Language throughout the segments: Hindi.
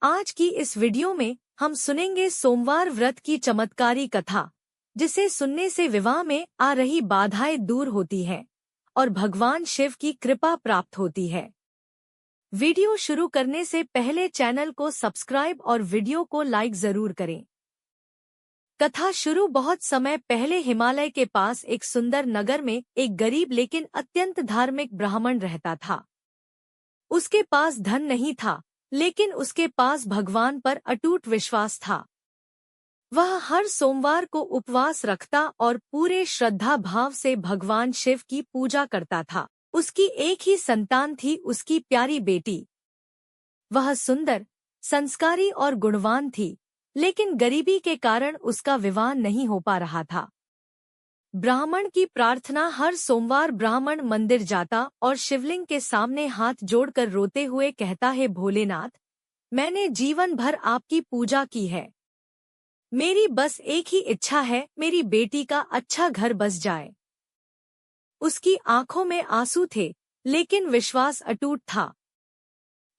आज की इस वीडियो में हम सुनेंगे सोमवार व्रत की चमत्कारी कथा, जिसे सुनने से विवाह में आ रही बाधाएं दूर होती हैं और भगवान शिव की कृपा प्राप्त होती है। वीडियो शुरू करने से पहले चैनल को सब्सक्राइब और वीडियो को लाइक जरूर करें। कथा शुरू। बहुत समय पहले हिमालय के पास एक सुंदर नगर में एक गरीब लेकिन अत्यंत धार्मिक ब्राह्मण रहता था। उसके पास धन नहीं था, लेकिन उसके पास भगवान पर अटूट विश्वास था। वह हर सोमवार को उपवास रखता और पूरे श्रद्धा भाव से भगवान शिव की पूजा करता था। उसकी एक ही संतान थी, उसकी प्यारी बेटी। वह सुंदर, संस्कारी और गुणवान थी, लेकिन गरीबी के कारण उसका विवाह नहीं हो पा रहा था। ब्राह्मण की प्रार्थना। हर सोमवार ब्राह्मण मंदिर जाता और शिवलिंग के सामने हाथ जोड़कर रोते हुए कहता है, भोलेनाथ, मैंने जीवन भर आपकी पूजा की है। मेरी बस एक ही इच्छा है, मेरी बेटी का अच्छा घर बस जाए। उसकी आंखों में आंसू थे, लेकिन विश्वास अटूट था।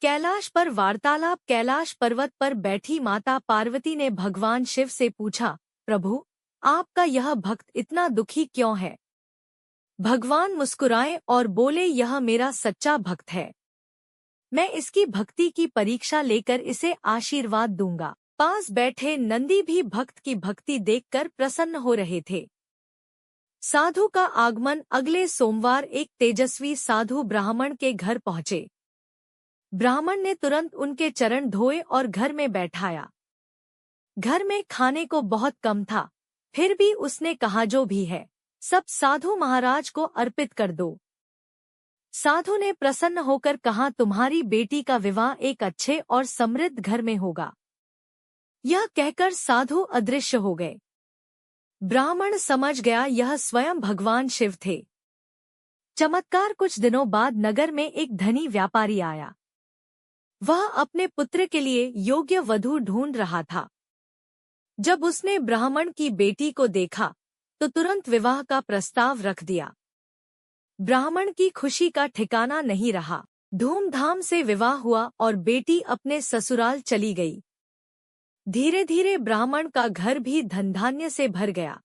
कैलाश पर वार्तालाप। कैलाश पर्वत पर बैठी माता पार्वती ने भगवान शिव से पूछा, प्रभु, आपका यह भक्त इतना दुखी क्यों है? भगवान मुस्कुराए और बोले, यह मेरा सच्चा भक्त है। मैं इसकी भक्ति की परीक्षा लेकर इसे आशीर्वाद दूंगा। पास बैठे नंदी भी भक्त की भक्ति देखकर प्रसन्न हो रहे थे। साधु का आगमन। अगले सोमवार एक तेजस्वी साधु ब्राह्मण के घर पहुंचे। ब्राह्मण ने तुरंत उनके चरण धोए और घर में बैठाया। घर में खाने को बहुत कम था, फिर भी उसने कहा, जो भी है सब साधु महाराज को अर्पित कर दो। साधु ने प्रसन्न होकर कहा, तुम्हारी बेटी का विवाह एक अच्छे और समृद्ध घर में होगा। यह कहकर साधु अदृश्य हो गए। ब्राह्मण समझ गया यह स्वयं भगवान शिव थे। चमत्कार। कुछ दिनों बाद नगर में एक धनी व्यापारी आया। वह अपने पुत्र के लिए योग्य वधू ढूंढ रहा था। जब उसने ब्राह्मण की बेटी को देखा तो तुरंत विवाह का प्रस्ताव रख दिया। ब्राह्मण की खुशी का ठिकाना नहीं रहा। धूमधाम से विवाह हुआ और बेटी अपने ससुराल चली गई। धीरे धीरे ब्राह्मण का घर भी धन धान्य से भर गया।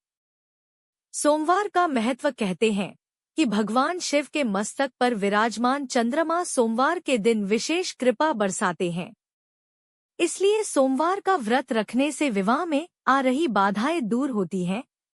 सोमवार का महत्व। कहते हैं कि भगवान शिव के मस्तक पर विराजमान चंद्रमा सोमवार के दिन विशेष कृपा बरसाते हैं। इसलिए सोमवार का व्रत रखने से विवाह में आ रही बाधाएं दूर होती हैं